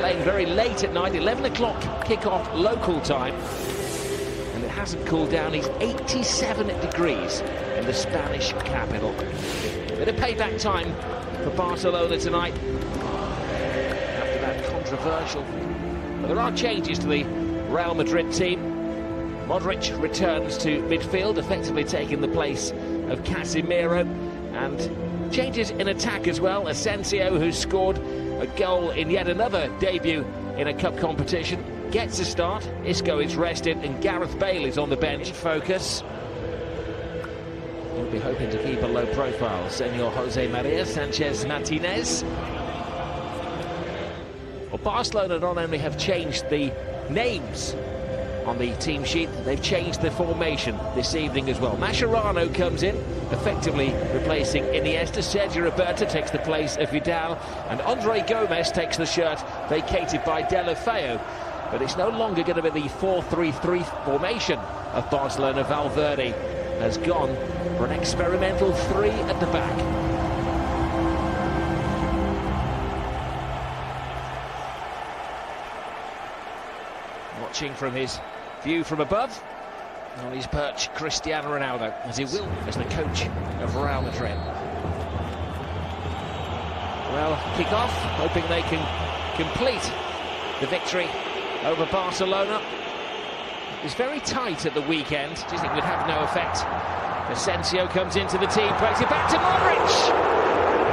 Playing very late at night, 11 o'clock kick-off local time. And it hasn't cooled down. It's 87 degrees in the Spanish capital. Bit of payback time for Barcelona tonight after that controversial. But there are changes to the Real Madrid team. Modric returns to midfield, effectively taking the place of Casemiro. And changes in attack as well. Asensio, who scored a goal in yet another debut in a cup competition, gets a start. Isco is rested and Gareth Bale is on the bench. Focus. He'll be hoping to keep a low profile. Senor Jose Maria Sanchez Martinez. Well, Barcelona not only have changed the names on the team sheet, they've changed the formation this evening as well. Mascherano comes in, effectively replacing Iniesta. Sergio Roberto takes the place of Vidal, and Andre Gomez takes the shirt vacated by Deulofeu. But it's no longer going to be the 4-3-3 formation of Barcelona. Valverde has gone for an experimental 3 at the back. Watching from his view from above, on his perch, Cristiano Ronaldo, as he will as the coach of Real Madrid. Well, kick-off, hoping they can complete the victory over Barcelona. It was very tight at the weekend. Do you think it would have no effect? Asensio comes into the team, plays it back to Modric.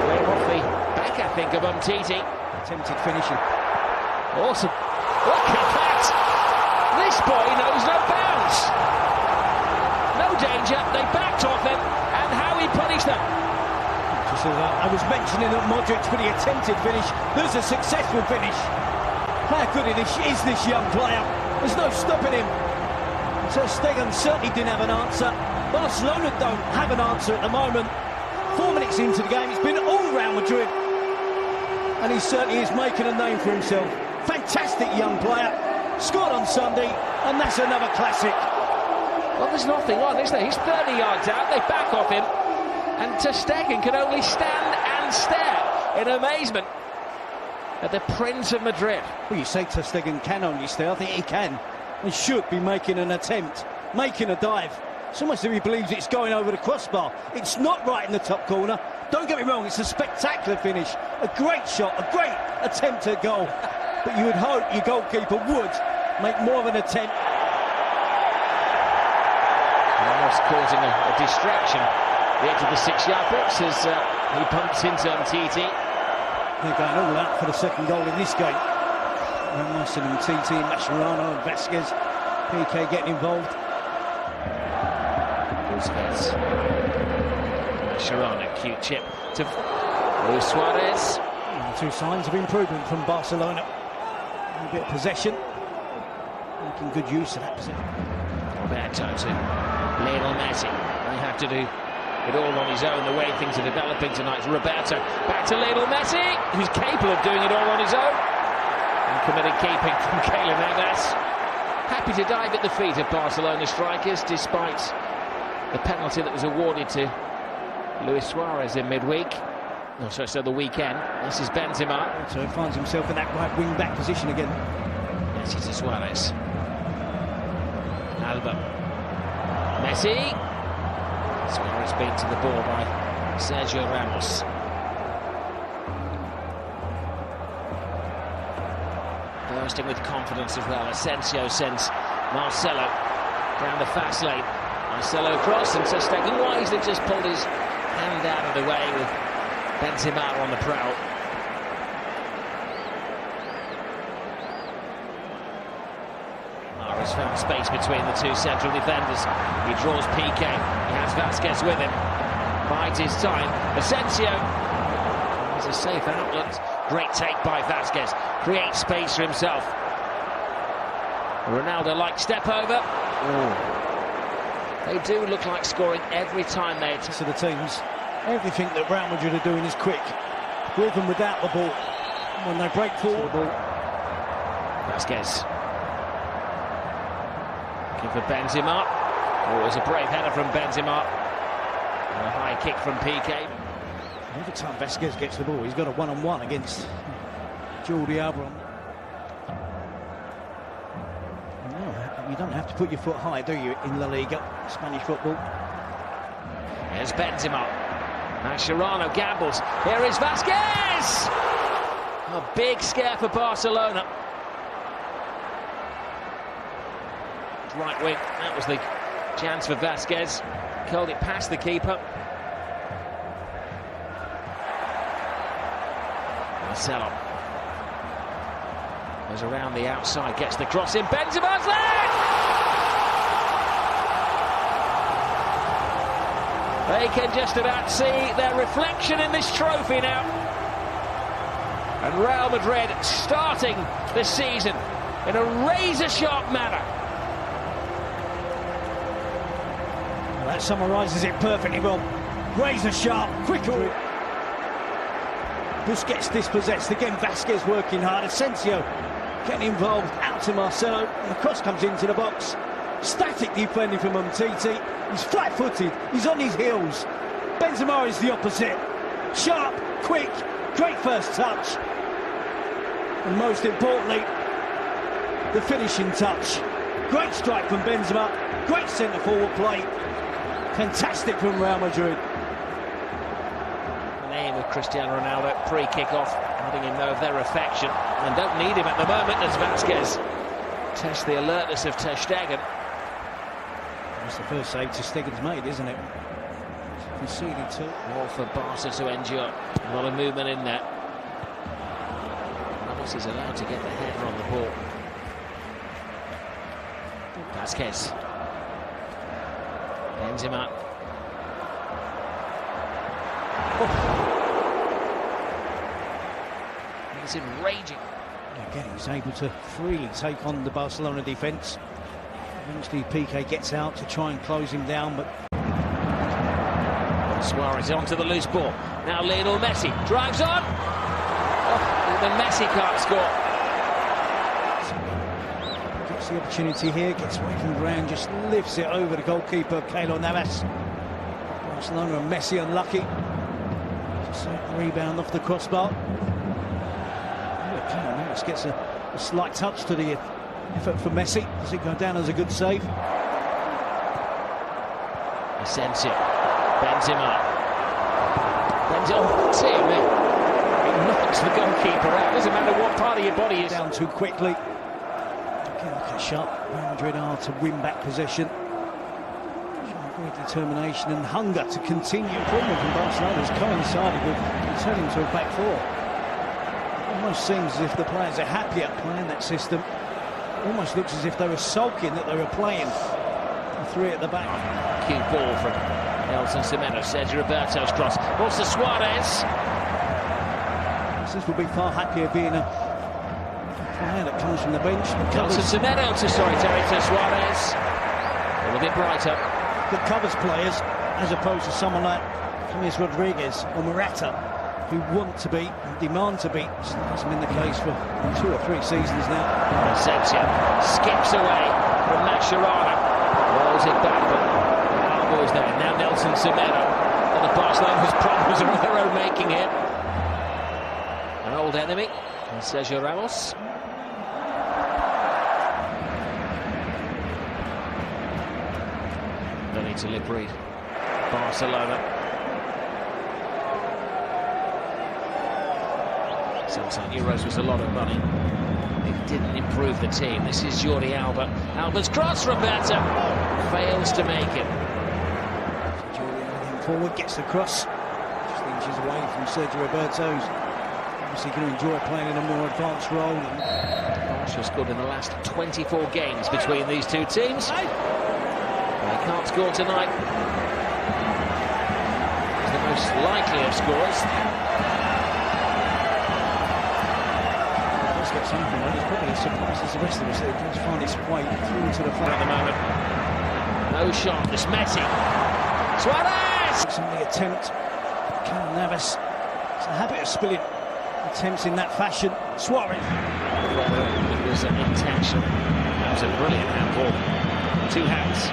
Playing off the back, I think, of Umtiti. Attempted finishing. Awesome. Look at that! This boy knows no bounds. No danger, they backed off him, and how he punished them. I was mentioning that Modric, but he attempted finish. There's a successful finish. How good is this young player? There's no stopping him. Ter Stegen certainly didn't have an answer. Barcelona don't have an answer at the moment. 4 minutes into the game, it's been all round Madrid. And he certainly is making a name for himself. Fantastic young player. Scored on Sunday, and that's another classic. Well, there's nothing on, is there? He's 30 yards out, they back off him, and Ter Stegen can only stand and stare in amazement at the Prince of Madrid. Well, you say Ter Stegen can only stare. I think he can and should be making an attempt, making a dive. It's almost as if he believes it's going over the crossbar. It's not right in the top corner. Don't get me wrong, it's a spectacular finish, a great shot, a great attempt at goal. But you would hope your goalkeeper would make more of an attempt. Almost causing a distraction. The edge of the 6-yard box as he bumps into Umtiti. They're going all out for the second goal in this game. Ramos and Umtiti, Mascherano and Vasquez. PK getting involved. Busquets. Mascherano, cute chip to Luis Suarez. Two signs of improvement from Barcelona. A bit of possession, making good use of that possession. Roberto to Lionel Messi. They have to do it all on his own, the way things are developing tonight. Roberto back to Lionel Messi, who's capable of doing it all on his own. And committed keeping from Keylor Navas. Happy to dive at the feet of Barcelona strikers, despite the penalty that was awarded to Luis Suarez in midweek. So the weekend. This is Benzema. So he finds himself in that right wing-back position again. Messi to Suarez. Alba. Messi. Suarez beat to the ball by Sergio Ramos. Bursting with confidence as well. Asensio sends Marcelo down the fast lane. Marcelo cross, and Ter Stegen wisely just pulled his hand out of the way with Benzema on the prowl. Mara's found space between the two central defenders. He draws PK. He has Vasquez with him. Bides his time. Asensio. There's a safe outlet. Great take by Vasquez. Creates space for himself. Ronaldo-like step over. They do look like scoring every time they attack. So the teams, everything that Real Madrid are doing is quick, with and without the ball. When they break forward, the ball. Vasquez. Looking for Benzema. Oh, it's a brave header from Benzema. And a high kick from PK. Every time Vasquez gets the ball, he's got a one-on-one against Jordi Alba. You don't have to put your foot high, do you, in La Liga, Spanish football? Here's Benzema. Mascherano gambles. Here is Vasquez! A big scare for Barcelona. Right wing, that was the chance for Vasquez. Curled it past the keeper. Marcelo goes around the outside, gets the cross in. Benzema's there! They can just about see their reflection in this trophy now. And Real Madrid starting the season in a razor-sharp manner. Well, that summarises it perfectly well. Razor-sharp, quicker. Busquets dispossessed, again Vasquez working hard, Asensio getting involved, out to Marcelo, and the cross comes into the box. Static defending from Umtiti, he's flat-footed, he's on his heels. Benzema is the opposite, sharp, quick, great first touch. And most importantly, the finishing touch. Great strike from Benzema, great centre-forward play, fantastic from Real Madrid. Of Cristiano Ronaldo pre-kick-off, letting him know of their affection, and don't need him at the moment as Vasquez tests the alertness of Ter Stegen. That's the first save Ter Stegen's made, isn't it? Conceded two. More for Barca to endure. A lot of movement in there. Ramos is allowed to get the header on the ball. Vasquez. Benzema. Oh. He's enraging. Again, he's able to freely take on the Barcelona defence. Eventually, Piqué gets out to try and close him down, but Suarez onto the loose ball. Now Lionel Messi drives on. Oh, the Messi can't score. Gets the opportunity here, gets away from the ground, just lifts it over the goalkeeper, Keylor Navas. Barcelona and Messi unlucky. Just a rebound off the crossbar. Navas gets a slight touch to the effort for Messi. Does it go down as a good save? Asensio. Benzema. Oh, dear me. It knocks the goalkeeper out. Doesn't matter what part of your body is. Down too quickly. Again, look how sharp Real Madrid are to win back possession. Great determination and hunger to continue. Improvement from Barcelona has coincided with returning to a back four. Almost seems as if the players are happier playing that system. Almost looks as if they were sulking that they were playing three at the back. Cute ball from Nelson Semedo. Sergio Roberto's cross. Also Suarez. This will be far happier being a player that comes from the bench. Nelson Semedo to Suarez. A little bit brighter. That covers players as opposed to someone like James Rodriguez or Morata, who want to be and demand to be. This hasn't been the case for 2 or 3 seasons now. Asensio skips away from Mascherano, rolls it back, but Alba's there. Now Nelson Semedo. And the Barcelona's problems are of their own making here. An old enemy, Sergio Ramos. Don't need to lip read. Barcelona. Sometimes Euros was a lot of money. It didn't improve the team. This is Jordi Alba. Alba's cross, Roberto fails to make it. Jordi Alba forward, gets the cross. Just inches away from Sergio Roberto, who's obviously going to enjoy playing in a more advanced role. Barca scored in the last 24 games between these two teams. They can't score tonight. He's the most likely of scorers. Get something on. It's probably as surprised as the rest of us. It does find its way through to the front at the moment. No shot. This Messi. Suarez. Some of the attempt. Keylor Navas. It's a habit of spilling attempts in that fashion. Suarez. Whether it was an intention. That was a brilliant handball. 2 hands.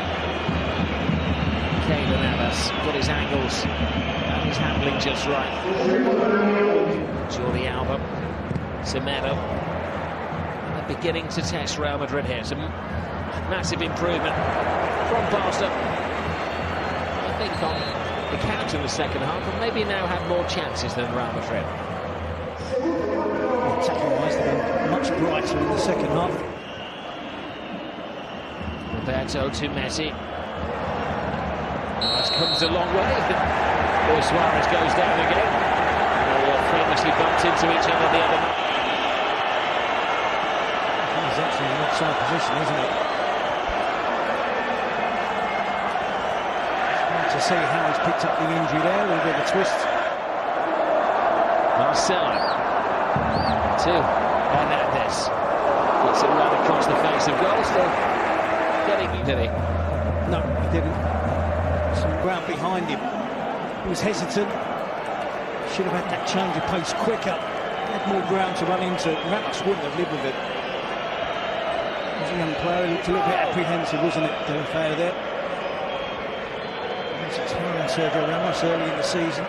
Keylor Navas got his angles and his handling just right. Jordi Alba. Semedo. Beginning to test Real Madrid here. Some Massive improvement from Barca. I think on the count in the second half, and maybe now have more chances than Real Madrid. Attacking-wise, they've been much brighter in the second half. Roberto to Messi. That comes a long way. Luis Suarez goes down again. They famously bumped into each other the other night. He's actually in an offside position, isn't it? Hard to see how he's picked up the injury there, a little bit of a twist. Marcelo to Hernandez. Puts it right across the face of goal. Still getting, did he? No, he didn't. Some ground behind him. He was hesitant. Should have had that change of pace quicker. Had more ground to run into. Ramos wouldn't have lived with it. As a young player, he looked a little bit apprehensive, wasn't it, Delafeu there? He was tiring Sergio Ramos early in the season.